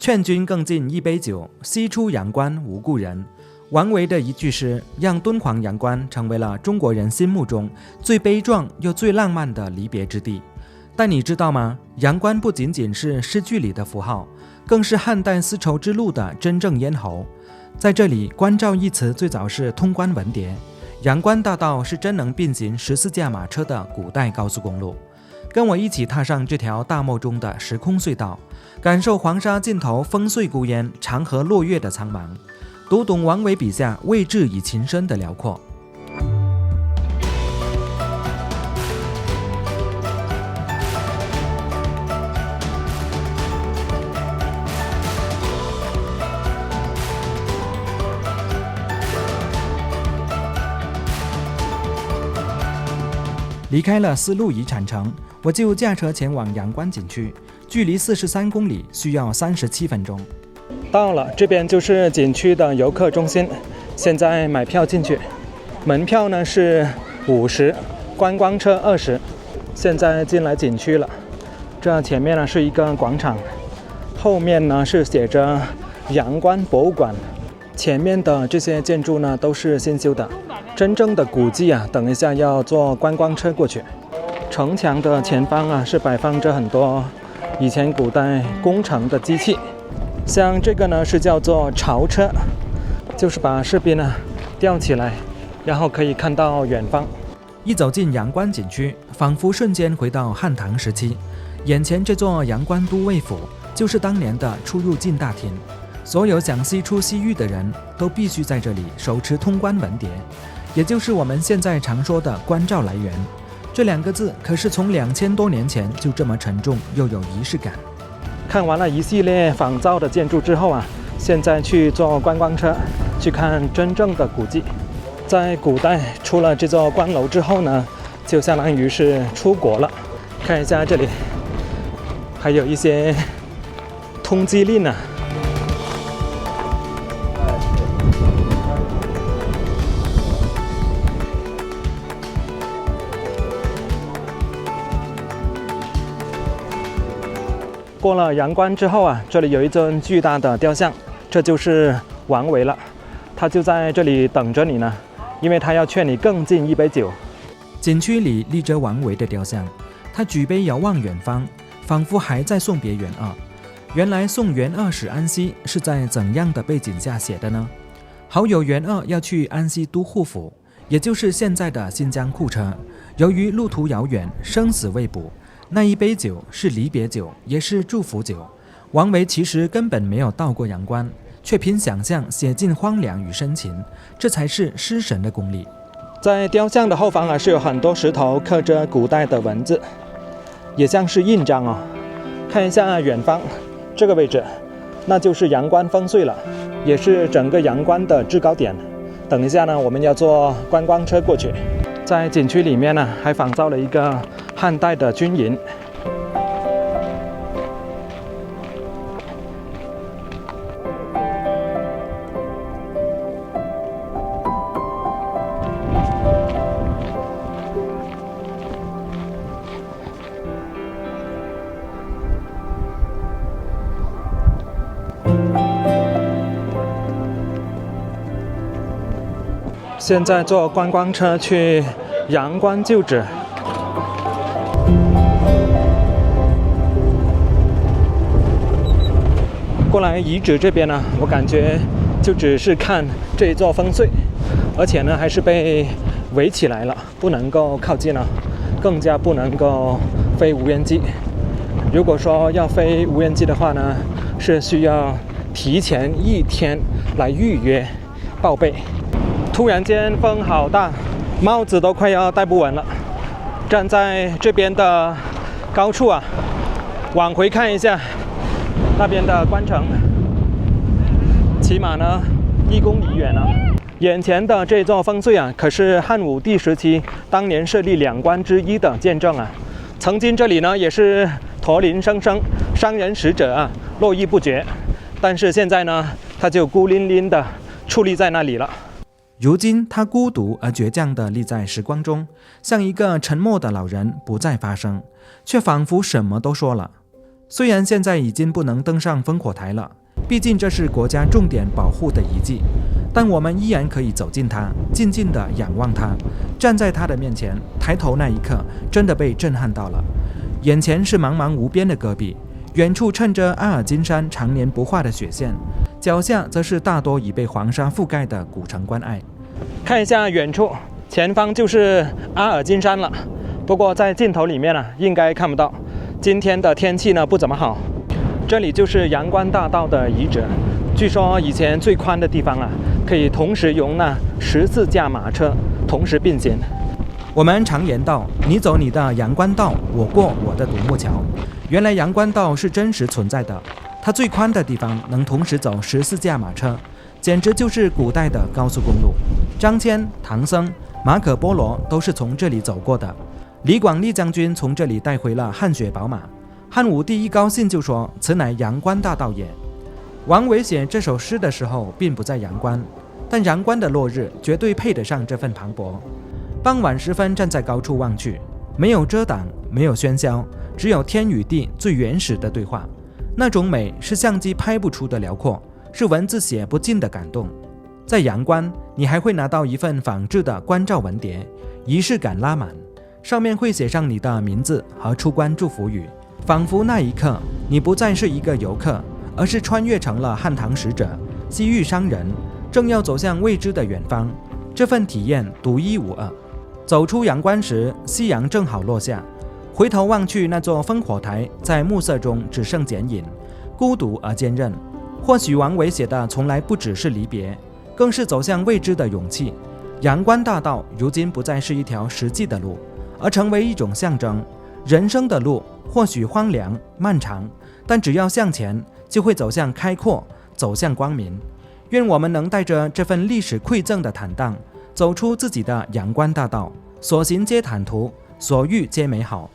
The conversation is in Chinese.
劝君更尽一杯酒，西出阳关无故人。王维的一句诗，让敦煌阳关成为了中国人心目中最悲壮又最浪漫的离别之地。但你知道吗？阳关不仅仅是诗句里的符号，更是汉代丝绸之路的真正咽喉。在这里，关照一词最早是通关文牒，阳关大道是真能并行14架马车的古代高速公路。跟我一起踏上这条大漠中的时空隧道，感受黄沙尽头烽燧孤烟，长河落月的苍茫，读懂王维笔下未至以情深的辽阔。离开了丝路遗产城，我就驾车前往阳关景区，距离43公里，需要37分钟。到了，这边就是景区的游客中心，现在买票进去，门票呢是50，观光车20。现在进来景区了，这前面呢是一个广场，后面呢是写着阳关博物馆，前面的这些建筑呢都是新修的。真正的古迹啊，等一下要坐观光车过去。城墙的前方啊，是摆放着很多以前古代工程的机器，像这个呢是叫做潮车，就是把士兵呢吊起来，然后可以看到远方。一走进阳关景区，仿佛瞬间回到汉唐时期，眼前这座阳关都尉府就是当年的出入境大厅，所有想西出西域的人都必须在这里手持通关文牒，也就是我们现在常说的关照来源。这2个字可是从2000多年前就这么沉重又有仪式感。看完了一系列仿造的建筑之后啊，现在去坐观光车去看真正的古迹。在古代出了这座关楼之后呢，就相当于是出国了。看一下这里还有一些通缉令啊。过了阳关之后啊，这里有一尊巨大的雕像，这就是王维了。他就在这里等着你呢，因为他要劝你更尽一杯酒。景区里立着王维的雕像，他举杯遥望远方，仿佛还在送别元二。原来送元二使安西是在怎样的背景下写的呢？好友元二要去安西都护府，也就是现在的新疆库车，由于路途遥远，生死未卜，那一杯酒是离别酒，也是祝福酒。王维其实根本没有到过阳关，却凭想象写尽荒凉与深情，这才是诗神的功力。在雕像的后方啊，是有很多石头刻着古代的文字，也像是印章哦。看一下远方这个位置，那就是阳关烽燧了，也是整个阳关的制高点。等一下呢，我们要坐观光车过去。在景区里面呢，还仿造了一个汉代的军营。现在坐观光车去阳关旧址。过来遗址这边呢，我感觉就只是看这一座烽燧，而且呢还是被围起来了，不能够靠近了，更加不能够飞无人机。如果说要飞无人机的话呢，是需要提前1天来预约报备。突然间风好大，帽子都快要戴不稳了。站在这边的高处啊，往回看一下那边的关城，起码呢1公里远了。眼前的这座烽燧啊，可是汉武帝时期当年设立2关之一的见证啊。曾经这里呢也是驼铃声声，商人使者啊络绎不绝，但是现在呢，它就孤零零的矗立在那里了。如今他孤独而倔强地立在时光中，像一个沉默的老人，不再发声，却仿佛什么都说了。虽然现在已经不能登上烽火台了，毕竟这是国家重点保护的遗迹，但我们依然可以走近它，静静地仰望它，站在它的面前，抬头那一刻，真的被震撼到了。眼前是茫茫无边的戈壁，远处衬着阿尔金山常年不化的雪线，脚下则是大多已被黄沙覆盖的古城关隘。看一下远处，前方就是阿尔金山了，不过在镜头里面应该看不到。今天的天气不怎么好。这里就是阳关大道的遗址，据说以前最宽的地方可以同时容纳14架马车同时并行。我们常言道，你走你的阳关道，我过我的独木桥。原来阳关道是真实存在的，它最宽的地方能同时走14架马车，简直就是古代的高速公路。张骞、唐僧、马可波罗都是从这里走过的。李广利将军从这里带回了汗血宝马。汉武帝一高兴就说：“此乃阳关大道也。”王维写这首诗的时候并不在阳关，但阳关的落日绝对配得上这份磅礴。傍晚时分，站在高处望去，没有遮挡，没有喧嚣，只有天与地最原始的对话。那种美是相机拍不出的辽阔，是文字写不尽的感动。在阳关，你还会拿到一份仿制的关照文牒，仪式感拉满，上面会写上你的名字和出关祝福语。仿佛那一刻，你不再是一个游客，而是穿越成了汉唐使者、西域商人，正要走向未知的远方。这份体验独一无二。走出阳关时，夕阳正好落下，回头望去，那座烽火台在暮色中只剩剪影，孤独而坚韧。或许王维写的从来不只是离别，更是走向未知的勇气。阳关大道如今不再是一条实际的路，而成为一种象征。人生的路或许荒凉漫长，但只要向前，就会走向开阔，走向光明。愿我们能带着这份历史馈赠的坦荡，走出自己的阳关大道，所行皆坦途，所遇皆美好。